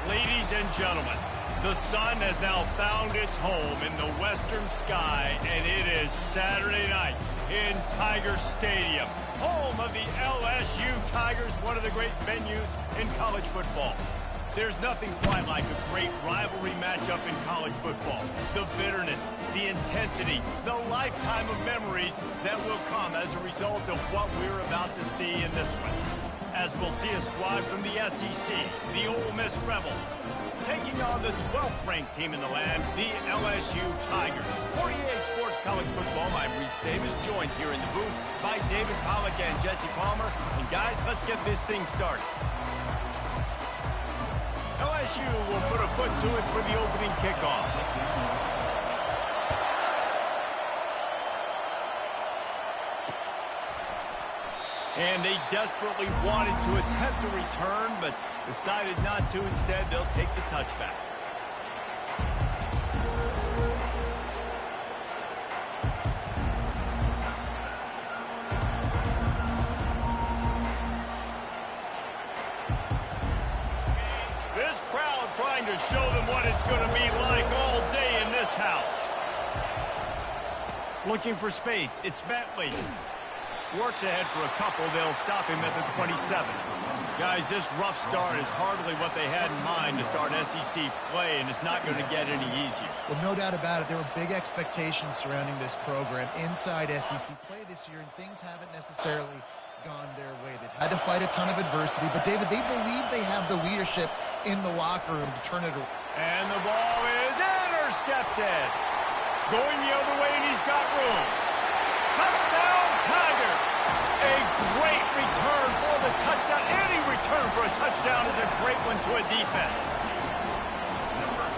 Ladies and gentlemen, the sun has now found its home in the western sky, and it is Saturday night in Tiger Stadium, home of the LSU Tigers, one of the great venues in college football. There's nothing quite like a great rivalry matchup in college football. The bitterness, the intensity, the lifetime of memories that will come as a result of what we're about to see in this one. As we'll see a squad from the SEC, the Ole Miss Rebels, taking on the 12th ranked team in the land, the LSU Tigers. 48 Sports College Football, I'm Reese Davis, joined here in the booth by David Pollack and Jesse Palmer. And guys, let's get this thing started. LSU will put a foot to it for the opening kickoff. And they desperately wanted to attempt a return, but decided not to. Instead, they'll take the touchback. This crowd trying to show them what it's going to be like all day in this house. Looking for space. It's Bentley. Works ahead for a couple. They'll stop him at the 27. Guys, this rough start is hardly what they had in mind to start SEC play, and it's not going to get any easier. Well, no doubt about it. There were big expectations surrounding this program inside SEC play this year, and things haven't necessarily gone their way. They've had to fight a ton of adversity, but, David, they believe they have the leadership in the locker room to turn it around. And the ball is intercepted. Going the other way, and he's got room. Touchdown, Tigers! A great return for the touchdown. Any return for a touchdown is a great one to a defense.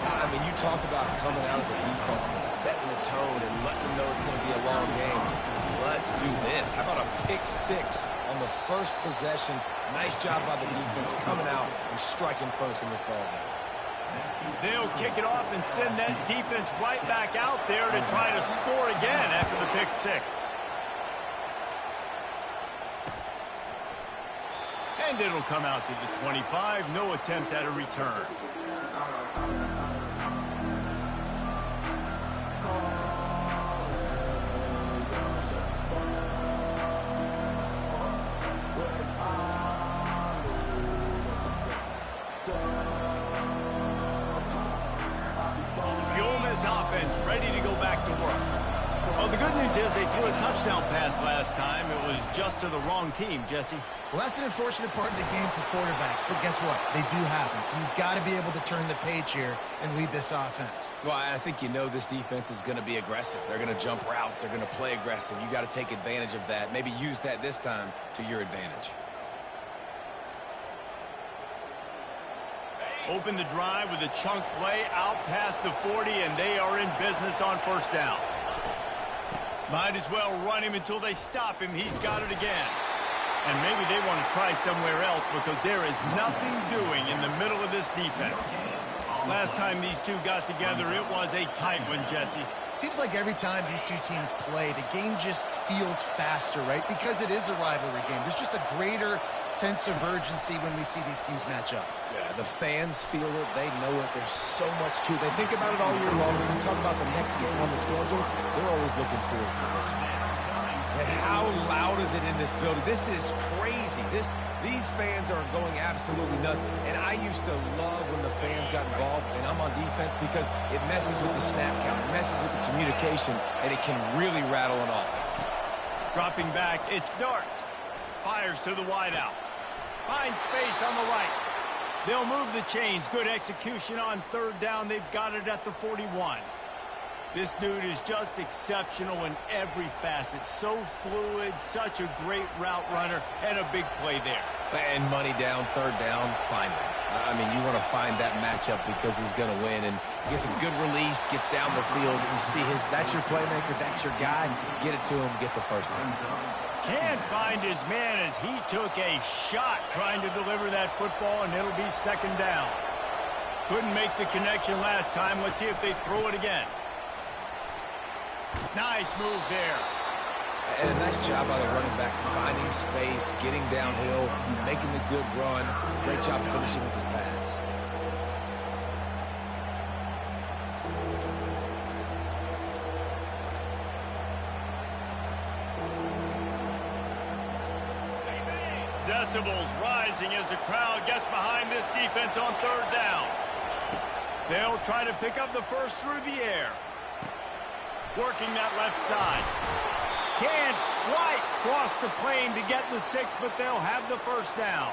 I mean, you talk about coming out of the defense and setting the tone and letting them know it's going to be a long game. Let's do this. How about a pick six on the first possession? Nice job by the defense coming out and striking first in this ball game. They'll kick it off and send that defense right back out there to try to score again after the pick six. And it'll come out to the 25. No attempt at a return. Offense ready to go back to work. Well, the good news is they threw a touchdown pass last time. It was just to the wrong team, Jesse. Well, that's an unfortunate part of the game for quarterbacks, but guess what? They do happen, so you've got to be able to turn the page here and lead this offense. Well, I think you know this defense is going to be aggressive. They're going to jump routes. They're going to play aggressive. You got to take advantage of that. Maybe use that this time to your advantage. Open the drive with a chunk play out past the 40, and they are in business on first down. Might as well run him until they stop him. He's got it again. And maybe they want to try somewhere else because there is nothing doing in the middle of this defense. Last time these two got together, it was a tight one, Jesse. Seems like every time these two teams play, the game just feels faster, right? Because it is a rivalry game. There's just a greater sense of urgency when we see these teams match up. Yeah, the fans feel it. They know it. There's so much to it. They think about it all year long. When you talk about the next game on the schedule, they're always looking forward to this one. And how loud is it in this building? This is crazy. These fans are going absolutely nuts. And I used to love when the fans got involved, and I'm on defense, because it messes with the snap count. It messes with the communication, and it can really rattle an offense. Dropping back, it's Dart. Fires to the wideout. Finds space on the right. They'll move the chains. Good execution on third down. They've got it at the 41. This dude is just exceptional in every facet. So fluid, such a great route runner, and a big play there. And money down, third down, find him. I mean, you want to find that matchup because he's going to win, and gets a good release, gets down the field. You see that's your playmaker, that's your guy. Get it to him, get the first down. Can't find his man as he took a shot trying to deliver that football, and it'll be second down. Couldn't make the connection last time. Let's see if they throw it again. Nice move there. And a nice job by the running back, finding space, getting downhill, making the good run. Great job finishing with his pads. decibels rising as the crowd gets behind this defense on third down. They'll try to pick up the first through the air. Working that left side. Can't quite cross the plane to get the 6, but they'll have the first down.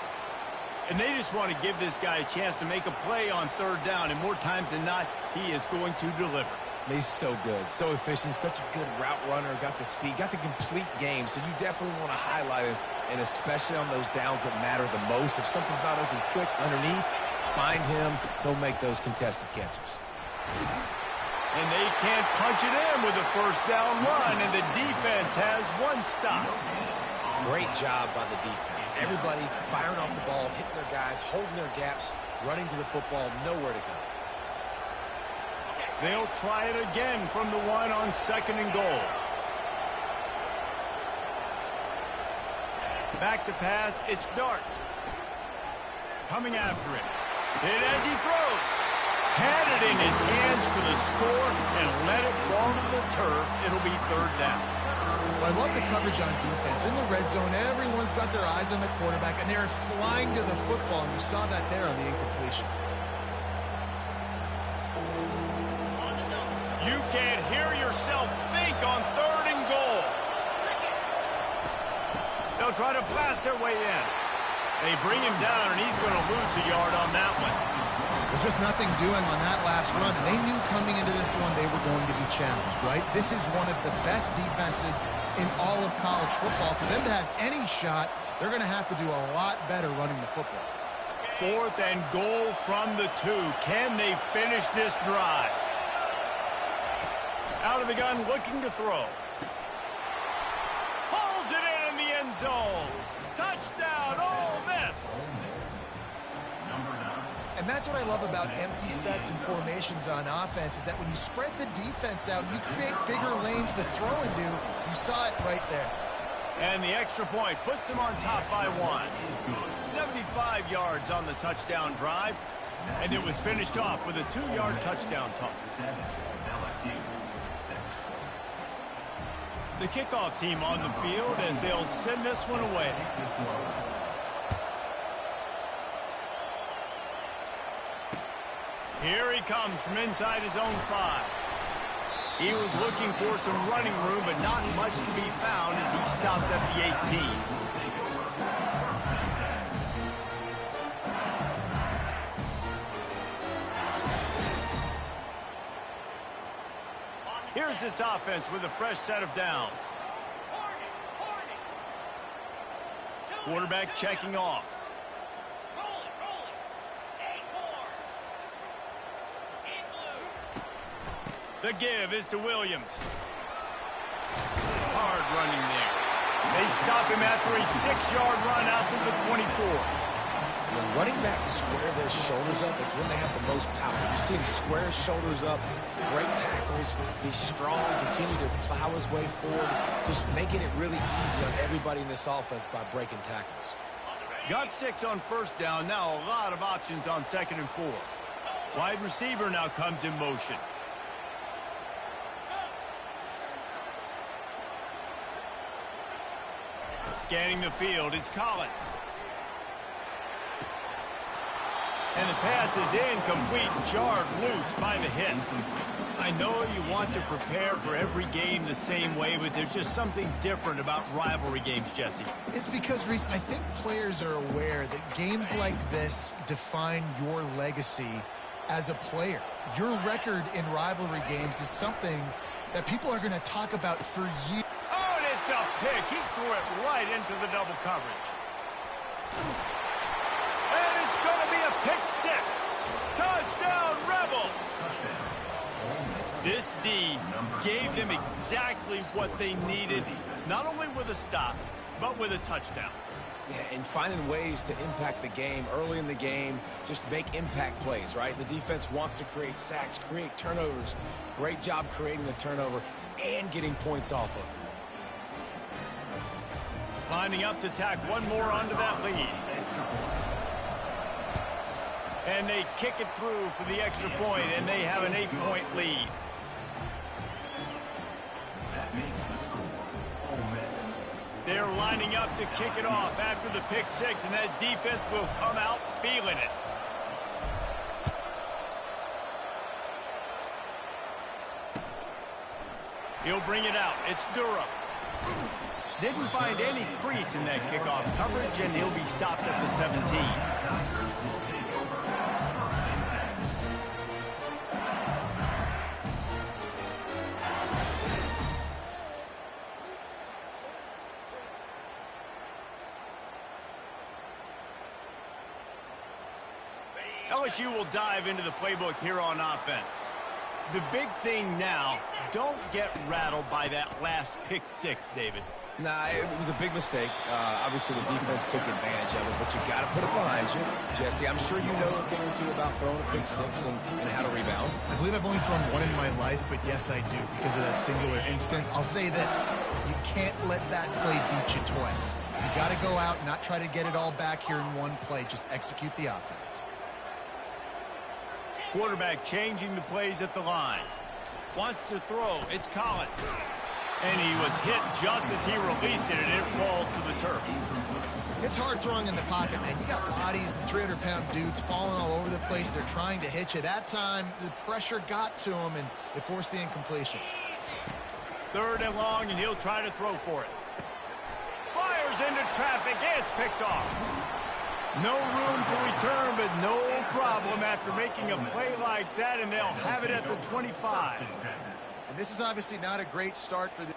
And they just want to give this guy a chance to make a play on third down, and more times than not, he is going to deliver. He's so good, so efficient, such a good route runner, got the speed, got the complete game, so you definitely want to highlight him, and especially on those downs that matter the most. If something's not open quick underneath, find him, he'll make those contested catches. And they can't punch it in with a first down run, and the defense has one stop. Great job by the defense. Everybody firing off the ball, hitting their guys, holding their gaps, running to the football, nowhere to go. They'll try it again from the 1 on 2nd and goal. Back to pass, it's Dart. Coming after it. And as he throws, had it in his hands for the score and let it fall to the turf. It'll be third down. Well, I love the coverage on defense. In the red zone, everyone's got their eyes on the quarterback, and they're flying to the football, and you saw that there on the incompletion. You can't hear yourself think on 3rd and goal. They'll try to blast their way in. They bring him down, and he's going to lose a yard on that one. Well, just nothing doing on that last run, and they knew coming into this one they were going to be challenged, right? This is one of the best defenses in all of college football. For them to have any shot, they're going to have to do a lot better running the football. 4th and goal from the 2. Can they finish this drive? Out of the gun, looking to throw. Pulls it in the end zone. Touchdown, Ole Miss. And that's what I love about empty sets and formations on offense, is that when you spread the defense out, you create bigger lanes to throw into. You saw it right there. And the extra point puts them on top by 1. 75 yards on the touchdown drive. And it was finished off with a 2-yard touchdown toss. The kickoff team on the field as they'll send this one away. Here he comes from inside his own 5. He was looking for some running room, but not much to be found as he stopped at the 18. Here's this offense with a fresh set of downs. Quarterback checking off. The give is to Williams. Hard running there. They stop him after a 6-yard run out to the 24. When running backs square their shoulders up, it's when they have the most power. You see him square his shoulders up, break tackles, be strong, continue to plow his way forward, just making it really easy on everybody in this offense by breaking tackles. Got 6 on first down. Now a lot of options on 2nd and 4. Wide receiver now comes in motion. Scanning the field, it's Collins. And the pass is incomplete, jarred loose by the hit. I know you want to prepare for every game the same way, but there's just something different about rivalry games, Jesse. It's because, Reese, I think players are aware that games like this define your legacy as a player. Your record in rivalry games is something that people are going to talk about for years. Oh, and it's a pick. He threw it right into the double coverage. And it's going to be a pick 6. Touchdown, Rebels. This D gave them exactly what they needed, not only with a stop, but with a touchdown. Yeah, and finding ways to impact the game early in the game, just make impact plays, right? The defense wants to create sacks, create turnovers. Great job creating the turnover and getting points off of it. Lining up to tack one more onto that lead. And they kick it through for the extra point, and they have an 8-point lead. They're lining up to kick it off after the pick six, and that defense will come out feeling it. He'll bring it out. It's Durham. Didn't find any crease in that kickoff coverage, and he'll be stopped at the 17. LSU will dive into the playbook here on offense. The big thing now, don't get rattled by that last pick six, David. Nah, it was a big mistake. Obviously, the defense took advantage of it, but you got to put it behind you. Jesse, I'm sure you know a thing or two about throwing a pick six and how to rebound. I believe I've only thrown one in my life, but yes, I do, because of that singular instance. I'll say this. You can't let that play beat you twice. You got to go out and not try to get it all back here in one play. Just execute the offense. Quarterback changing the plays at the line. Wants to throw. It's Collins. And he was hit just as he released it, and it falls to the turf. It's hard throwing in the pocket, man. You got bodies and 300-pound dudes falling all over the place. They're trying to hit you. That time, the pressure got to him, and it forced the incompletion. 3rd and long, and he'll try to throw for it. Fires into traffic. It's picked off. No room to return, but no problem after making a play like that, and they'll have it at the 25. And this is obviously not a great start for the...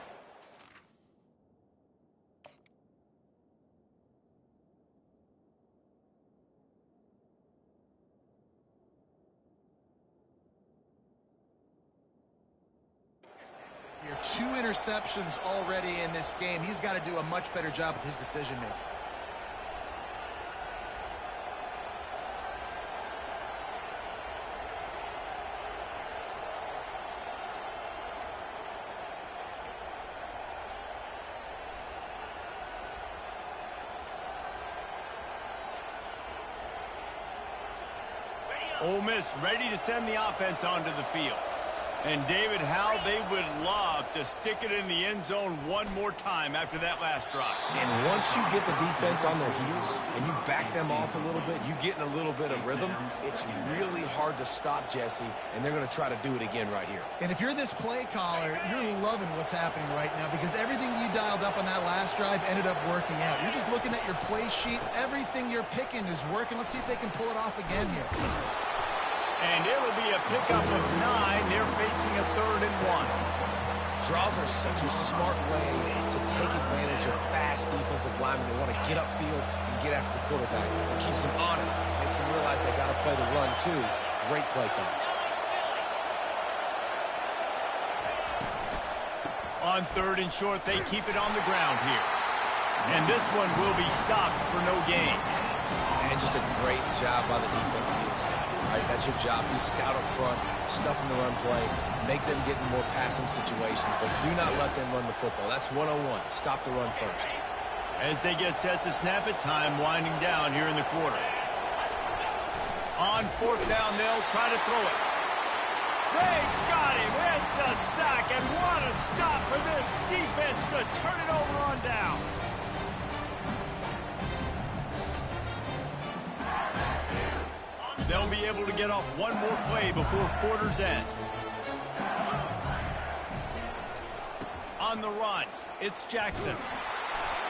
Here, 2 interceptions already in this game. He's got to do a much better job with his decision-making. Ole Miss ready to send the offense onto the field. And, David, how they would love to stick it in the end zone one more time after that last drive. And once you get the defense on their heels and you back them off a little bit, you get in a little bit of rhythm, it's really hard to stop, Jesse, and they're going to try to do it again right here. And if you're this play caller, you're loving what's happening right now because everything you dialed up on that last drive ended up working out. You're just looking at your play sheet. Everything you're picking is working. Let's see if they can pull it off again here. And it'll be a pickup of 9. They're facing a 3rd and 1. Draws are such a smart way to take advantage of fast defensive linemen. They want to get upfield and get after the quarterback. It keeps them honest. Makes them realize they got to play the run, too. Great play call. On 3rd and short, they keep it on the ground here. And this one will be stopped for no gain. And just a great job by the defense being stout. Right? That's your job. Be stout up front, stuff in the run play, make them get in more passing situations, but do not let them run the football. That's 101. Stop the run first. As they get set to snap it, time winding down here in the quarter. On 4th down, they'll try to throw it. They got him. It's a sack, and what a stop for this defense to turn it over on down. They'll be able to get off one more play before quarter's end. On the run, it's Jackson.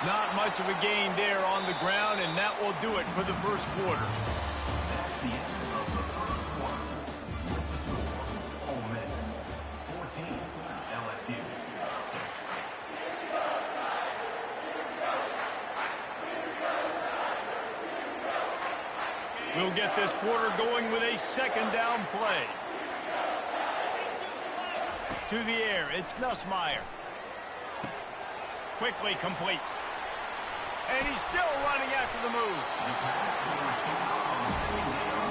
Not much of a gain there on the ground, and that will do it for the first quarter. We'll get this quarter going with a 2nd down play. To the air, it's Nussmeier. Quickly complete. And he's still running after the move.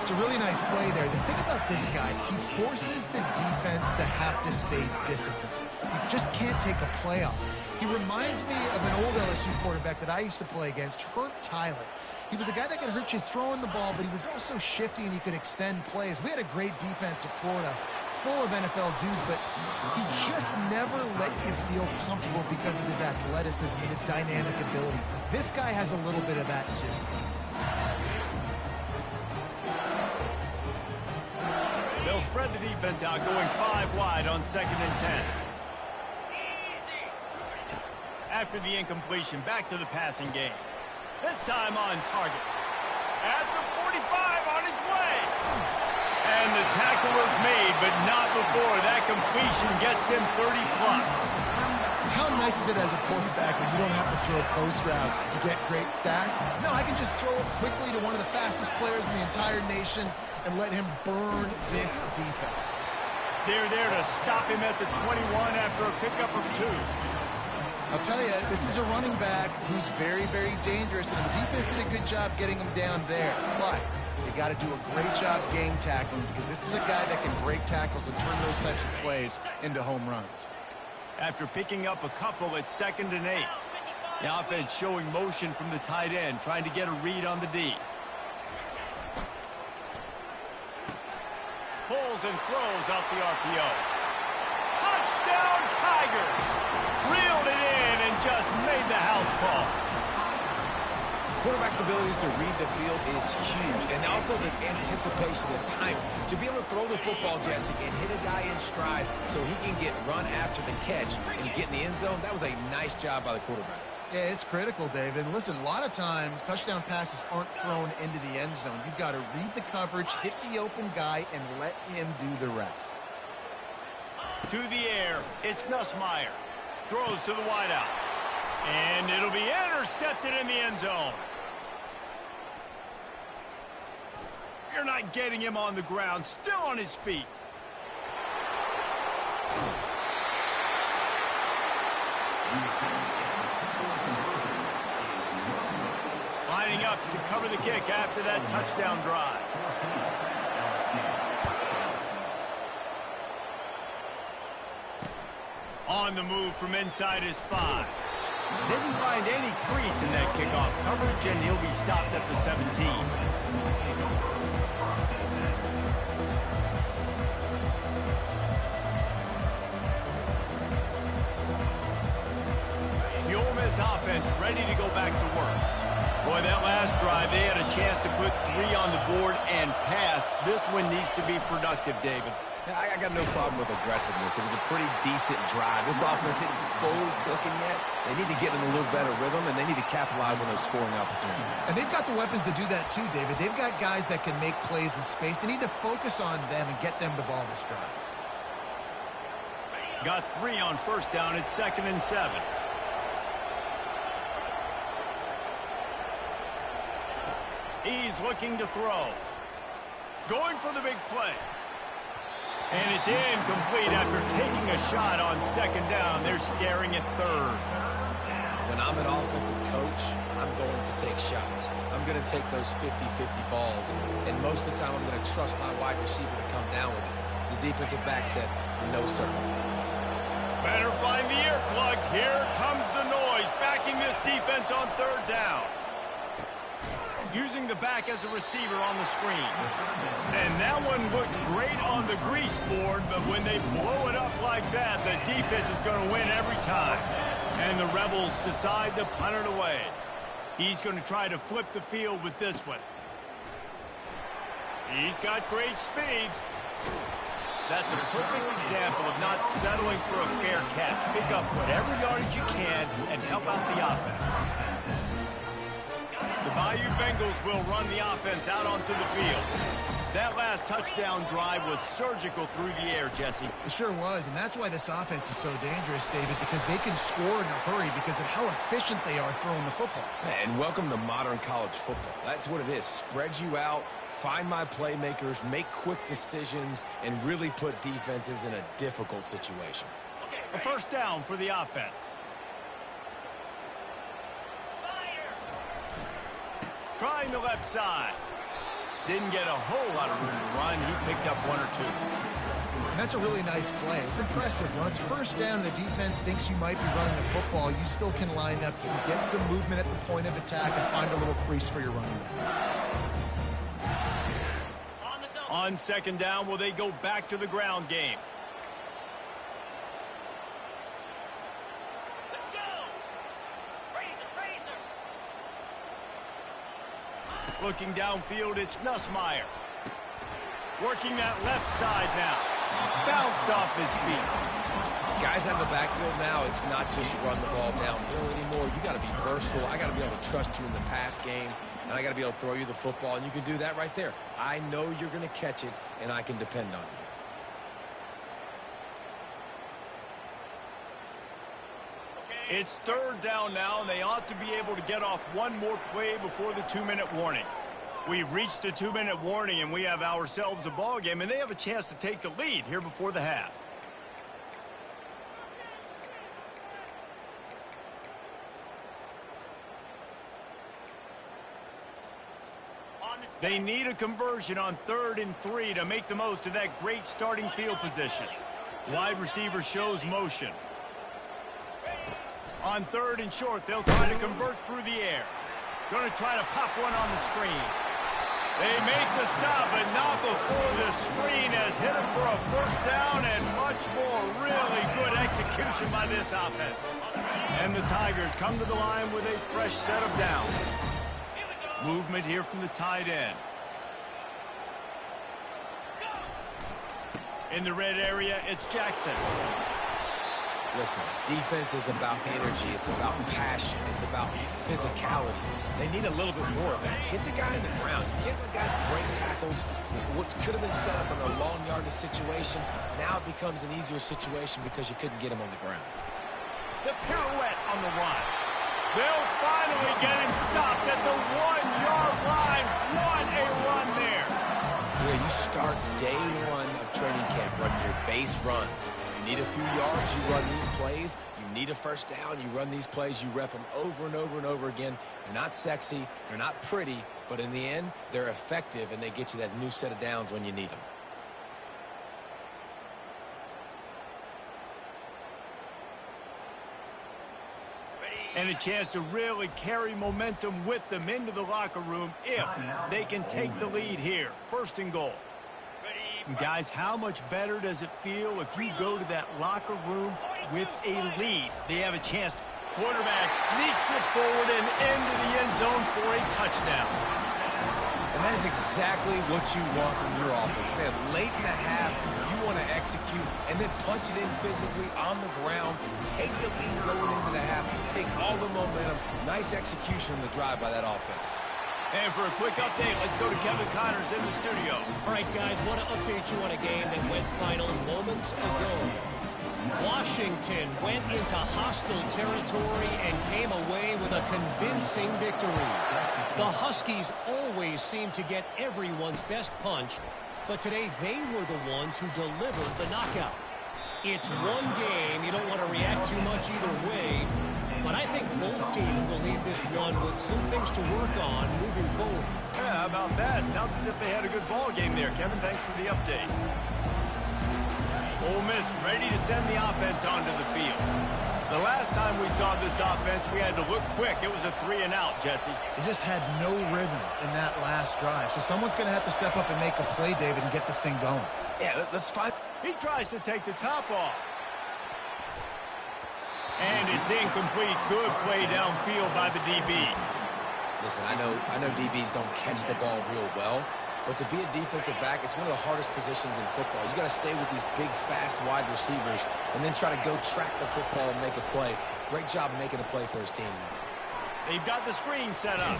It's a really nice play there. The thing about this guy, he forces the defense to have to stay disciplined. You just can't take a play off. He reminds me of an old LSU quarterback that I used to play against, Herb Tyler. He was a guy that could hurt you throwing the ball, but he was also shifty and he could extend plays. We had a great defense at Florida full of NFL dudes, but he just never let you feel comfortable because of his athleticism and his dynamic ability. This guy has a little bit of that, too. They'll spread the defense out, going 5 wide on 2nd and 10. After the incompletion, back to the passing game. This time on target. At the 45, on its way. And the tackle was made, but not before that completion gets him 30-plus. How nice is it as a quarterback when you don't have to throw post routes to get great stats? No, I can just throw it quickly to one of the fastest players in the entire nation and let him burn this defense. They're there to stop him at the 21 after a pickup of 2. I'll tell you, this is a running back who's very, very dangerous, and the defense did a good job getting him down there. But you got to do a great job game tackling because this is a guy that can break tackles and turn those types of plays into home runs. After picking up a couple at 2nd and 8. The offense showing motion from the tight end, trying to get a read on the D. Pulls and throws out the RPO. Touchdown Tigers! Reeled it in and just made the house call. Quarterback's abilities to read the field is huge, and also the anticipation, the timing. To be able to throw the football, Jesse, and hit a guy in stride so he can get run after the catch and get in the end zone, that was a nice job by the quarterback. Yeah, it's critical, David. And listen, a lot of times touchdown passes aren't thrown into the end zone. You've got to read the coverage, hit the open guy, and let him do the rest. To the air, it's Nussmeier. Throws to the wideout. And it'll be intercepted in the end zone. You're not getting him on the ground, still on his feet. Lining up to cover the kick after that touchdown drive. On the move from inside his 5. Didn't find any crease in that kickoff coverage, and he'll be stopped at the 17. The Ole Miss offense ready to go back to work. Boy, that last drive, they had a chance to put 3 on the board and passed. This one needs to be productive, David. I got no problem with aggressiveness. It was a pretty decent drive. This offense isn't fully clicking yet. They need to get in a little better rhythm, and they need to capitalize on those scoring opportunities. And they've got the weapons to do that too, David. They've got guys that can make plays in space. They need to focus on them and get them the ball this drive. Got 3 on 1st down at 2nd and 7. He's looking to throw. Going for the big play. And it's incomplete after taking a shot on 2nd down. They're staring at 3rd. When I'm an offensive coach, I'm going to take shots. I'm going to take those 50-50 balls, and most of the time I'm going to trust my wide receiver to come down with it. The defensive back said, no, sir. Better find the earplugs. Here comes the noise, backing this defense on 3rd down. Using the back as a receiver on the screen. And that one looked great on the grease board, but when they blow it up like that, the defense is going to win every time. And the Rebels decide to punt it away. He's going to try to flip the field with this one. He's got great speed. That's a perfect example of not settling for a fair catch. Pick up whatever yardage you can and help out the offense. The Bayou Bengals will run the offense out onto the field. That last touchdown drive was surgical through the air, Jesse. It sure was, and that's why this offense is so dangerous, David, because they can score in a hurry because of how efficient they are throwing the football. And welcome to modern college football. That's what it is. Spread you out, find my playmakers, make quick decisions, and really put defenses in a difficult situation. A 1st down for the offense. Trying the left side. Didn't get a whole lot of room to run. He picked up 1 or 2. And that's a really nice play. It's impressive. When it's 1st down, the defense thinks you might be running the football. You still can line up. You can get some movement at the point of attack and find a little crease for your running back. On second down, will they go back to the ground game? Let's go! Razor! Looking downfield, it's Nussmeier. Working that left side now. Bounced off his feet. Guys out in the backfield now, it's not just run the ball downhill anymore. You got to be versatile. I got to be able to trust you in the pass game, and I got to be able to throw you the football, and you can do that right there. I know you're going to catch it, and I can depend on you. It's third down now, and they ought to be able to get off one more play before the 2-minute warning. We've reached the 2-minute warning, and we have ourselves a ball game, and they have a chance to take the lead here before the half. They need a conversion on 3rd and 3 to make the most of that great starting field position. Wide receiver shows motion. On 3rd and short, they'll try to convert through the air. Going to try to pop one on the screen. They make the stop, but not before the screen has hit them for a first down, and much more really good execution by this offense. And the Tigers come to the line with a fresh set of downs. Movement here from the tight end. In the red area, it's Jackson. Listen, defense is about energy. It's about passion. It's about physicality. They need a little bit more of that. Hit the guy in the ground. You can't let guys break tackles. What could have been set up in a long yardage situation, now it becomes an easier situation because you couldn't get him on the ground. The pirouette on the run. They'll finally get him stopped at the 1-yard line. What a run there. Yeah, you start day one of training camp running your base runs. You need a few yards, you run these plays. You need a first down, you run these plays. You rep them over and over and over again. They're not sexy, they're not pretty, but in the end, they're effective, and they get you that new set of downs when you need them. And a chance to really carry momentum with them into the locker room if they can take the lead here. 1st and goal. And guys, how much better does it feel if you go to that locker room with a lead? They have a chance. Quarterback sneaks it forward and into the end zone for a touchdown. And that is exactly what you want from your offense. Man, late in the half, you want to execute and then punch it in physically on the ground. Take the lead going into the half. Take all the momentum. Nice execution on the drive by that offense. And for a quick update, let's go to Kevin Connors in the studio. All right, guys, want to update you on a game that went final moments ago. Washington went into hostile territory and came away with a convincing victory. The Huskies always seem to get everyone's best punch, but today they were the ones who delivered the knockout. It's one game. You don't want to react too much either way, but I think both teams will leave this one with some things to work on moving forward. Yeah, how about that? Sounds as if they had a good ball game there. Kevin, thanks for the update. Ole Miss ready to send the offense onto the field. The last time we saw this offense, we had to look quick. It was a 3-and-out, Jesse. They just had no rhythm in that last drive. So someone's going to have to step up and make a play, David, and get this thing going. Yeah, let's find. He tries to take the top off. And it's incomplete. Good play downfield by the DB. Listen, I know DBs don't catch the ball real well, but to be a defensive back, it's one of the hardest positions in football. You got to stay with these big, fast wide receivers and then try to go track the football and make a play. Great job making a play for his team there. They've got the screen set up.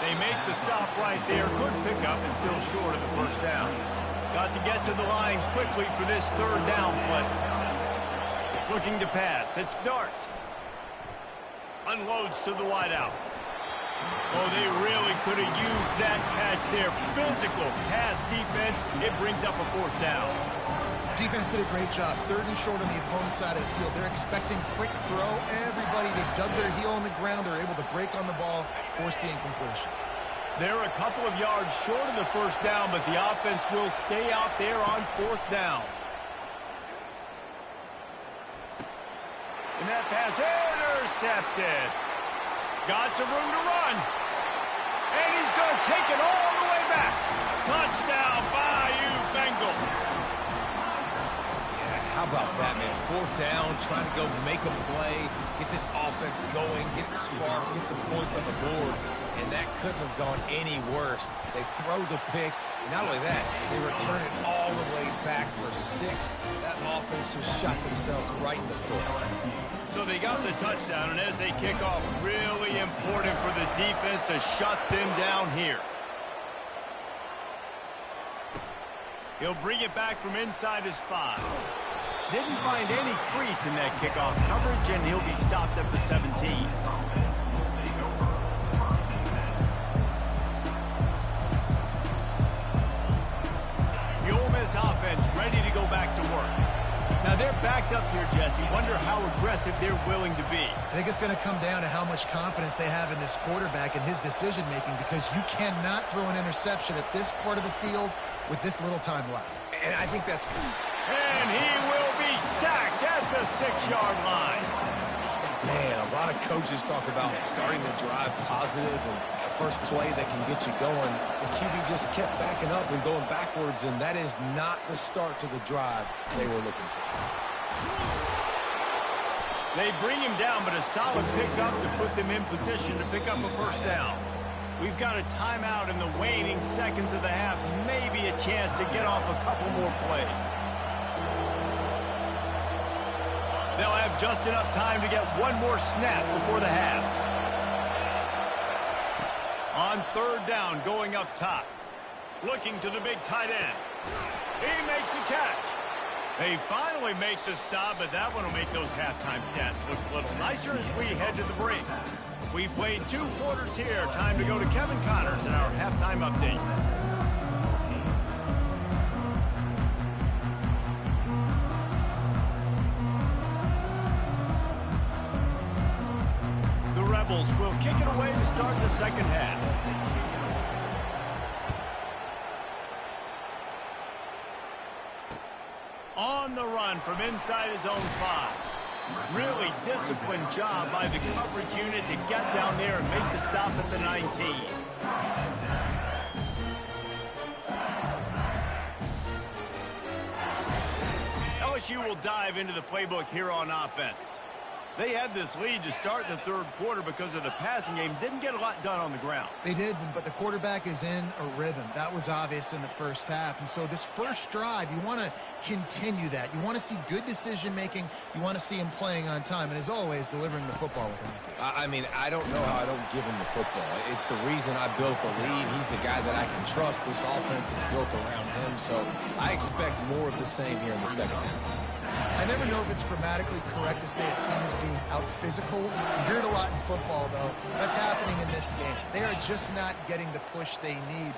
They make the stop right there. Good pickup and still short of the first down. Got to get to the line quickly for this 3rd down play. Looking to pass. It's Dart. Unloads to the wideout. Oh, they really could have used that catch there. Physical pass defense. It brings up a 4th down. Defense did a great job. 3rd and short on the opponent's side of the field. They're expecting quick throw. Everybody, they dug their heel on the ground. They're able to break on the ball, force the incompletion. They're a couple of yards short of the first down, but the offense will stay out there on 4th down. And that pass intercepted. Got some room to run. And he's going to take it all the way back. Touchdown by about that, man? Fourth down, trying to go make a play, get this offense going, get it sparked, get some points on the board, and that couldn't have gone any worse. They throw the pick. Not only that, they return it all the way back for 6. That offense just shot themselves right in the foot. So they got the touchdown, and as they kick off, really important for the defense to shut them down here. He'll bring it back from inside his 5. Didn't find any crease in that kickoff coverage, and he'll be stopped at the 17. The Ole Miss offense ready to go back to work. Now they're backed up here, Jesse. Wonder how aggressive they're willing to be. I think it's going to come down to how much confidence they have in this quarterback and his decision-making, because you cannot throw an interception at this part of the field with this little time left. And I think that's... And he will be sacked at the 6-yard line. Man, a lot of coaches talk about starting the drive positive and the first play that can get you going. The QB just kept backing up and going backwards, and that is not the start to the drive they were looking for. They bring him down, but a solid pickup to put them in position to pick up a first down. We've got a timeout in the waning seconds of the half, maybe a chance to get off a couple more plays. They'll have just enough time to get one more snap before the half. On third down, going up top. Looking to the big tight end. He makes the catch. They finally make the stop, but that one will make those halftime stats look a little nicer as we head to the break. We've played 2 quarters here. Time to go to Kevin Connors in our halftime update. The Rebels will kick it away to start the second half. On the run from inside his own 5. Really disciplined job by the coverage unit to get down there and make the stop at the 19. LSU will dive into the playbook here on offense. They had this lead to start the third quarter because of the passing game. Didn't get a lot done on the ground. They did, but the quarterback is in a rhythm. That was obvious in the first half. And so this first drive, you want to continue that. You want to see good decision-making. You want to see him playing on time. And as always, delivering the football with accuracy. I mean, I don't know how I don't give him the football. It's the reason I built the lead. He's the guy that I can trust. This offense is built around him. So I expect more of the same here in the second half. I never know if it's grammatically correct to say a team is being out-physicaled. You hear it a lot in football, though. That's happening in this game. They are just not getting the push they need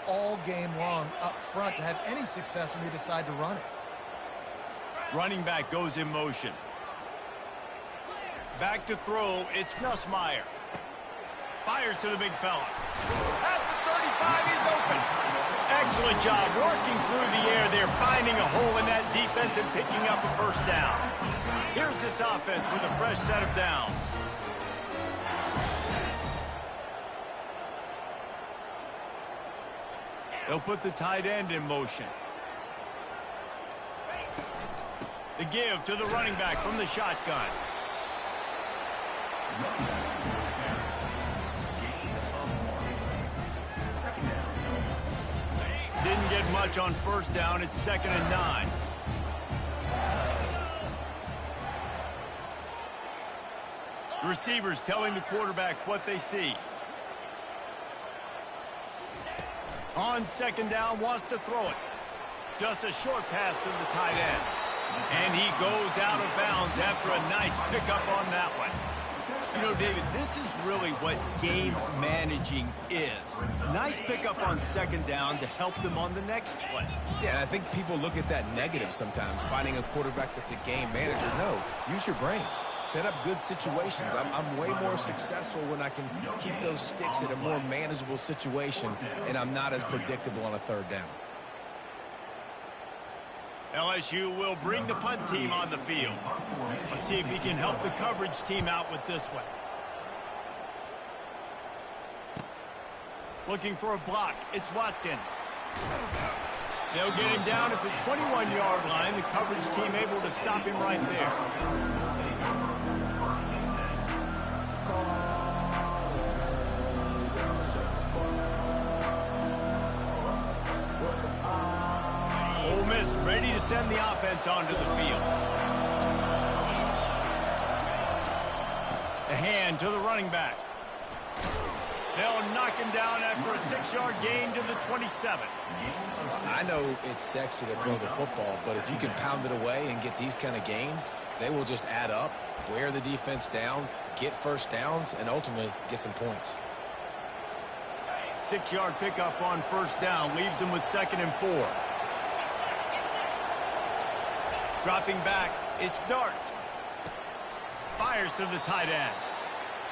all game long up front to have any success when they decide to run it. Running back goes in motion. Back to throw, it's Nussmeier. Fires to the big fella. At the 35, he's open. Excellent job working through the air there, finding a hole in that defense and picking up a first down. Here's this offense with a fresh set of downs. They'll put the tight end in motion. The give to the running back from the shotgun. Didn't get much on first down. It's 2nd and 9. The receivers telling the quarterback what they see. On 2nd down, wants to throw it. Just a short pass to the tight end. And he goes out of bounds after a nice pickup on that one. You know, David, this is really what game managing is. Nice pickup on 2nd down to help them on the next play. Yeah, I think people look at that negative sometimes, finding a quarterback that's a game manager. No, use your brain. Set up good situations. I'm way more successful when I can keep those sticks at a more manageable situation, and I'm not as predictable on a 3rd down. LSU will bring the punt team on the field. Let's see if he can help the coverage team out with this one. Looking for a block. It's Watkins. They'll get him down at the 21-yard line. The coverage team able to stop him right there. Ole Miss ready to send the offense onto the field. The hand to the running back. They'll knock him down after a 6-yard gain to the 27. I know it's sexy to throw the football, but if you can pound it away and get these kind of gains, they will just add up, wear the defense down, get first downs, and ultimately get some points. 6-yard pickup on first down leaves them with 2nd and 4. Dropping back, it's Dart. Fires to the tight end.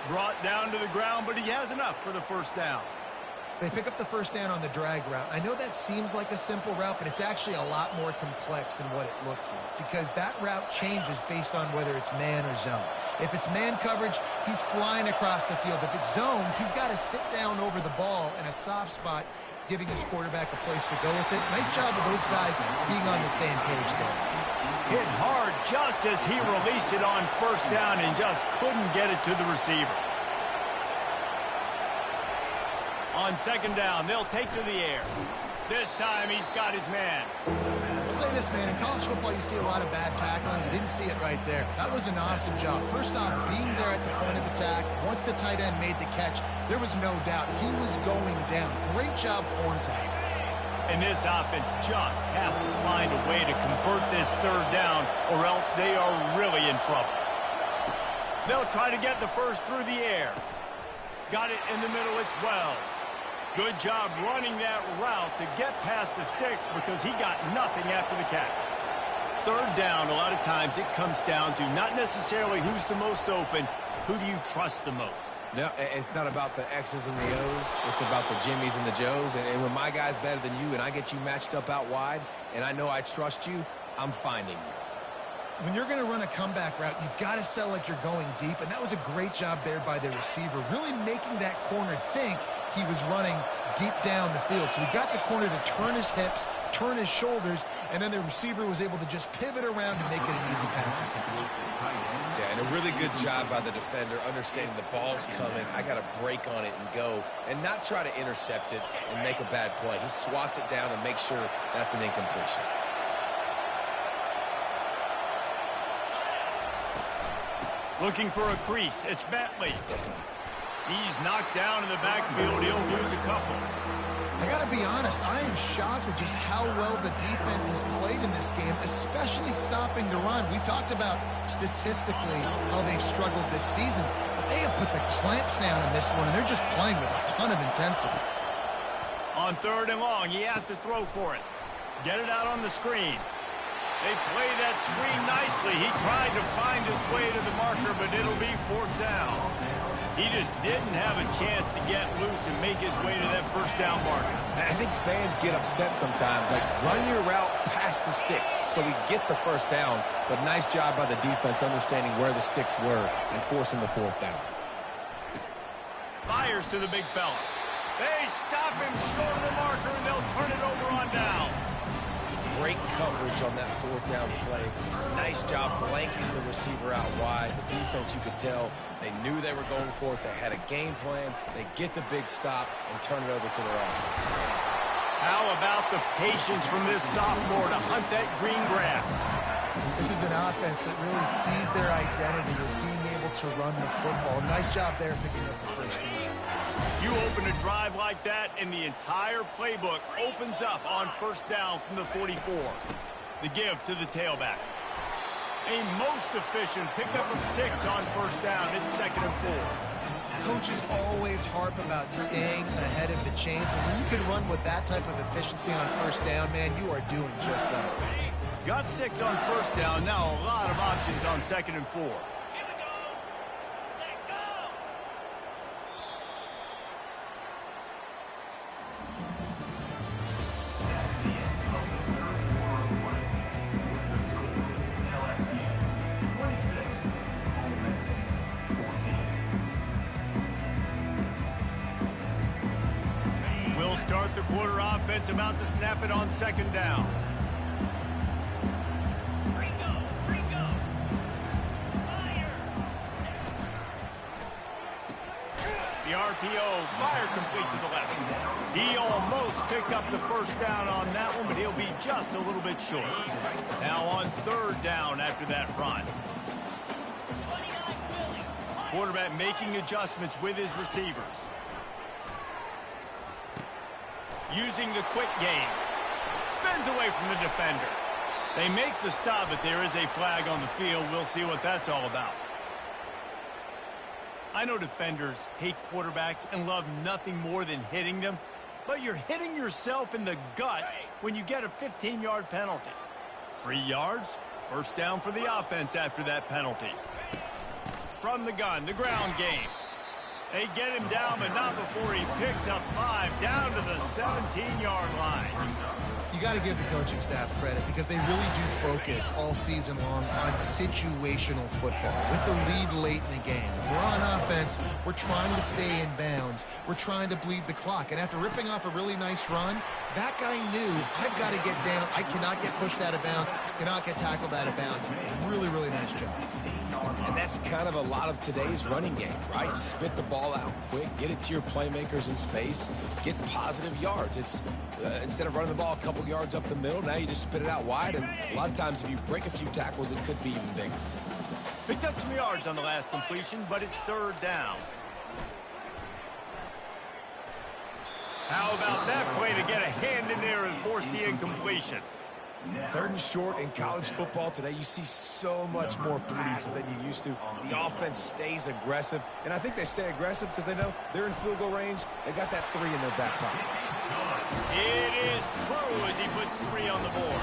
Brought down to the ground, but he has enough for the first down. They pick up the first down on the drag route. I know that seems like a simple route, but it's actually a lot more complex than what it looks like because that route changes based on whether it's man or zone. If it's man coverage, he's flying across the field. If it's zone, he's got to sit down over the ball in a soft spot, giving his quarterback a place to go with it. Nice job of those guys being on the same page there. Hit hard just as he released it on first down and just couldn't get it to the receiver. On 2nd down, they'll take to the air. This time he's got his man. I'll say this, man. In college football, you see a lot of bad tackling. You didn't see it right there. That was an awesome job. First off, being there at the point of attack. Once the tight end made the catch, there was no doubt he was going down. Great job form tackle. And this offense just has to find a way to convert this 3rd down, or else they are really in trouble. They'll try to get the first through the air. Got it in the middle, it's Wells. Good job running that route to get past the sticks because he got nothing after the catch. 3rd down, a lot of times it comes down to not necessarily who's the most open, who do you trust the most? No, it's not about the X's and the O's. It's about the Jimmies and the Joes. And when my guy's better than you and I get you matched up out wide and I know I trust you, I'm finding you. When you're going to run a comeback route, you've got to sell like you're going deep, and that was a great job there by the receiver, really making that corner think he was running deep down the field. So he got the corner to turn his hips, turn his shoulders, and then the receiver was able to just pivot around and make it an easy passing catch. Yeah, and a really good job by the defender, understanding the ball's coming, I got to break on it and go, and not try to intercept it and make a bad play. He swats it down and makes sure that's an incompletion. Looking for a crease, it's Bentley. He's knocked down in the backfield. He'll lose a couple. I got to be honest, I am shocked at just how well the defense has played in this game, especially stopping the run. We talked about statistically how they've struggled this season, but they have put the clamps down in this one, and they're just playing with a ton of intensity. On 3rd and long, he has to throw for it. Get it out on the screen. They play that screen nicely. He tried to find his way to the marker, but it'll be 4th down. He just didn't have a chance to get loose and make his way to that first down marker. I think fans get upset sometimes, like run your route past the sticks so we get the first down, but nice job by the defense understanding where the sticks were and forcing the 4th down. Fires to the big fella. They stop him short of the marker, and they'll turn it over on downs. Great coverage on that 4th down play. Nice job blanketing the receiver out wide. The defense, you could tell, they knew they were going for it. They had a game plan. They get the big stop and turn it over to their offense. How about the patience from this sophomore to hunt that green grass? This is an offense that really sees their identity as being able to run the football. Nice job there picking up the first down. You open a drive like that, and the entire playbook opens up on first down from the 44. The give to the tailback. A most efficient pickup of 6 on first down. It's 2nd and 4. Coaches always harp about staying ahead of the chains, and when you can run with that type of efficiency on first down, man, you are doing just that. Got 6 on first down. Now a lot of options on 2nd and 4. offense about to snap it on second down. The RPO, fire complete to the left. He almost picked up the first down on that one, but he'll be just a little bit short. Now on third down after that run. Quarterback making adjustments with his receivers. Using the quick game. Spins away from the defender. They make the stop, but there is a flag on the field. We'll see what that's all about. I know defenders hate quarterbacks and love nothing more than hitting them, but you're hitting yourself in the gut when you get a 15-yard penalty. 3 yards, first down for the offense after that penalty. From the gun, the ground game. They get him down, but not before he picks up 5 down to the 17-yard line. You got to give the coaching staff credit because they really do focus all season long on situational football with the lead late in the game. If we're on offense, we're trying to stay in bounds. We're trying to bleed the clock. And after ripping off a really nice run, that guy knew, I've got to get down. I cannot get pushed out of bounds, cannot get tackled out of bounds. Really, really nice job. And that's kind of a lot of today's running game, right? Spit the ball out quick, get it to your playmakers in space, get positive yards. It's instead of running the ball a couple yards up the middle, now you just spit it out wide, and a lot of times if you break a few tackles, it could be even bigger. Picked up some yards on the last completion, but it's third down. How about that play to get a hand in there and force the incompletion? Third and short in college football today, you see so much more pass than you used to. The offense stays aggressive, and I think they stay aggressive because they know they're in field goal range. They got that 3 in their back pocket. It is true as he puts 3 on the board.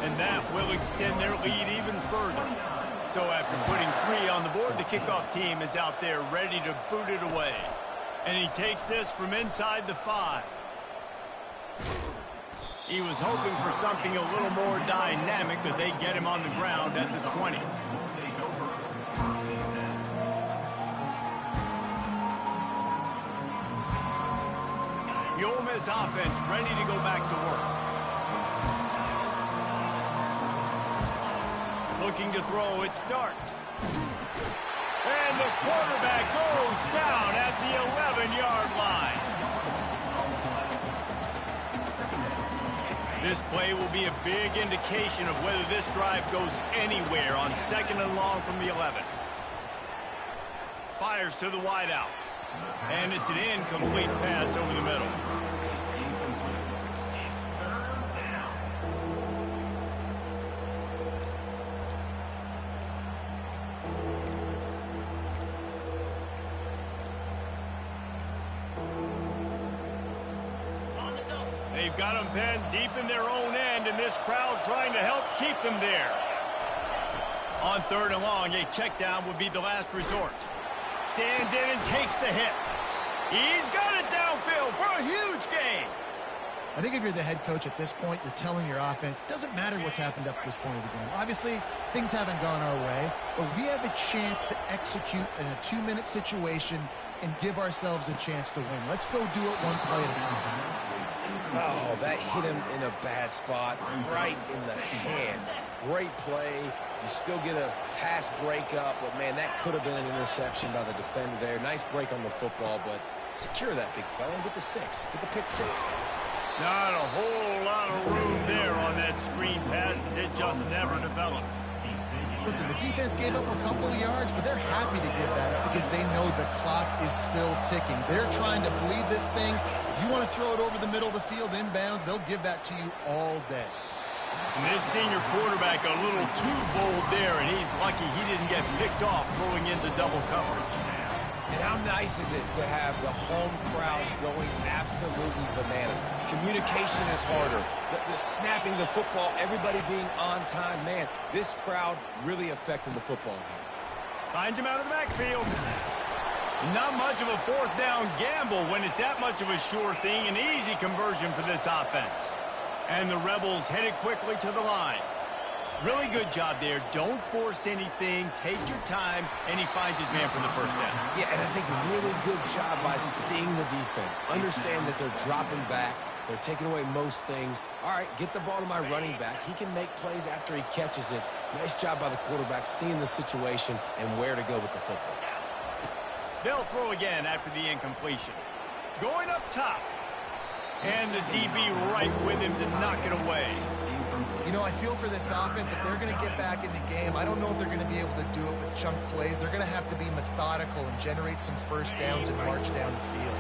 And that will extend their lead even further. So after putting 3 on the board, the kickoff team is out there ready to boot it away. And he takes this from inside the 5. He was hoping for something a little more dynamic, but they get him on the ground at the 20. The Ole Miss offense ready to go back to work. Looking to throw, it's Dart. And the quarterback goes down at the 11-yard line. This play will be a big indication of whether this drive goes anywhere on second and long from the 11. Fires to the wideout. And it's an incomplete pass over the middle. They've got them pinned deep in their own end, and this crowd trying to help keep them there. On third and long, a check down would be the last resort. Stands in and takes the hit. He's got it downfield for a huge gain. I think if you're the head coach at this point, you're telling your offense, it doesn't matter what's happened up to this point of the game. Obviously, things haven't gone our way, but we have a chance to execute in a 2-minute situation and give ourselves a chance to win. Let's go do it one play at a time. Oh, that hit him in a bad spot, right in the hands. Great play. You still get a pass breakup, but, man, that could have been an interception by the defender there. Nice break on the football, but secure that big fella and get the 6. Get the pick 6. Not a whole lot of room there on that screen pass as it just never developed. Listen, the defense gave up a couple of yards, but they're happy to give that up because they know the clock is still ticking. They're trying to bleed this thing. If you want to throw it over the middle of the field inbounds, they'll give that to you all day. And this senior quarterback a little too bold there, and he's lucky he didn't get picked off throwing into double coverage. And how nice is it to have the home crowd going absolutely bananas? Communication is harder. The snapping the football, everybody being on time. Man, this crowd really affecting the football game. Finds him out of the backfield. Not much of a fourth down gamble when it's that much of a sure thing. An easy conversion for this offense. And the Rebels headed quickly to the line. Really good job there. Don't force anything. Take your time. And he finds his man for the first down. Yeah, and I think really good job by seeing the defense. Understand that they're dropping back. They're taking away most things. All right, get the ball to my running back. He can make plays after he catches it. Nice job by the quarterback seeing the situation and where to go with the football. They'll throw again after the incompletion. Going up top. And the DB right with him to knock it away. You know, I feel for this offense, if they're going to get back in the game, I don't know if they're going to be able to do it with chunk plays. They're going to have to be methodical and generate some first downs and march down the field.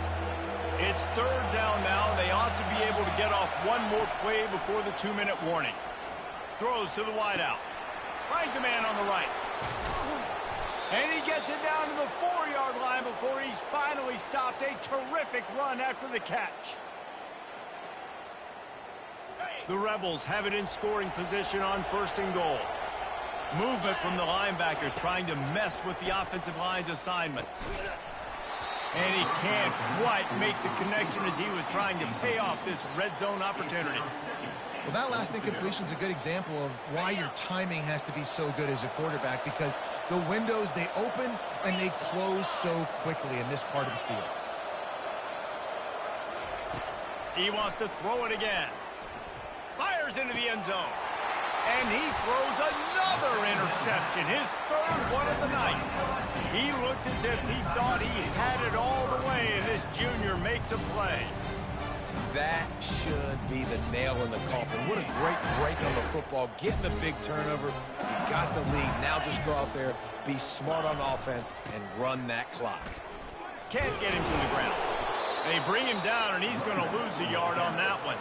It's third down now. They ought to be able to get off one more play before the 2-minute warning. Throws to the wideout. Finds a man on the right. And he gets it down to the 4-yard line before he's finally stopped. A terrific run after the catch. The Rebels have it in scoring position on 1st and goal. Movement from the linebackers trying to mess with the offensive line's assignments. And he can't quite make the connection as he was trying to pay off this red zone opportunity. Well, that last incompletion is a good example of why your timing has to be so good as a quarterback, because the windows, they open and they close so quickly in this part of the field. He wants to throw it again. Fires into the end zone. And he throws another interception, his 3rd one of the night. He looked as if he thought he had it all the way, and this junior makes a play. That should be the nail in the coffin. What a great break on the football. Getting the big turnover. You got the lead. Now just go out there, be smart on offense, and run that clock. Can't get him to the ground. They bring him down, and he's going to lose a yard on that one.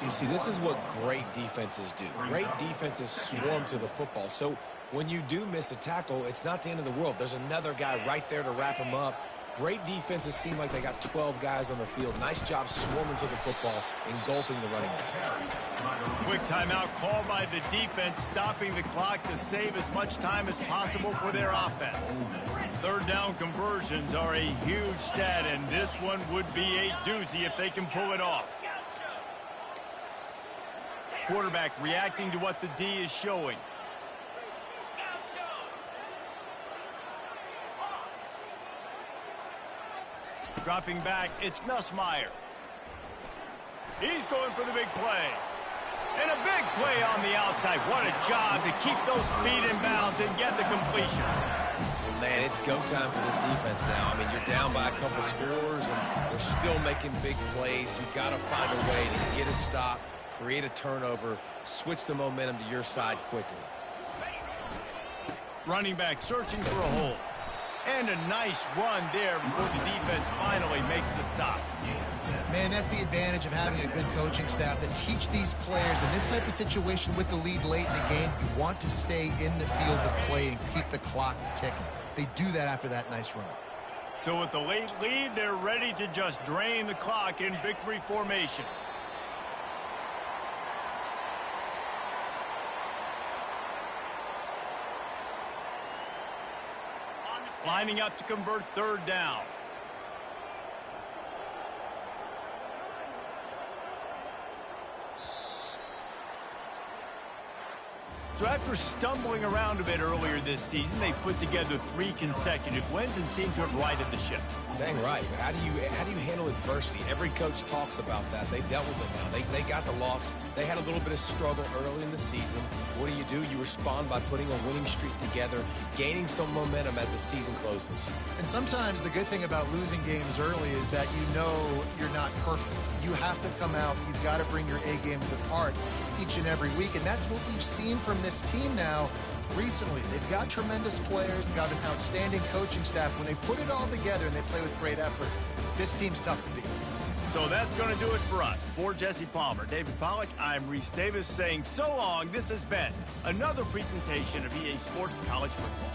You see, this is what great defenses do. Great defenses swarm to the football. So when you do miss a tackle, it's not the end of the world. There's another guy right there to wrap him up. Great defenses seem like they got 12 guys on the field. Nice job swarming to the football, engulfing the running back. Quick timeout called by the defense, stopping the clock to save as much time as possible for their offense. 3rd down conversions are a huge stat, and this one would be a doozy if they can pull it off. Quarterback reacting to what the D is showing. Dropping back, it's Nussmeier. He's going for the big play. And a big play on the outside. What a job to keep those feet in bounds and get the completion. Well, man, it's go time for this defense now. I mean, you're down by a couple scorers, and they're still making big plays. You've got to find a way to get a stop, create a turnover, switch the momentum to your side quickly. Running back searching for a hole. And a nice run there before the defense finally makes the stop. Man, that's the advantage of having a good coaching staff that teach these players in this type of situation with the lead late in the game. You want to stay in the field of play and keep the clock ticking. They do that after that nice run. So with the late lead, they're ready to just drain the clock in victory formation. Lining up to convert 3rd down. So after stumbling around a bit earlier this season, they put together 3 consecutive wins and seem to have righted the ship. Dang right. How do you handle adversity? Every coach talks about that. They've dealt with it now. They got the loss. They had a little bit of struggle early in the season. What do? You respond by putting a winning streak together, gaining some momentum as the season closes. And sometimes the good thing about losing games early is that you know you're not perfect. You have to come out. You've got to bring your A game to the park each and every week. And that's what we've seen from this team now recently. They've got tremendous players. They've got an outstanding coaching staff. When they put it all together and they play with great effort, this team's tough to beat. So that's going to do it for us. For Jesse Palmer, David Pollack, I'm Reese Davis saying so long. This has been another presentation of EA Sports College Football.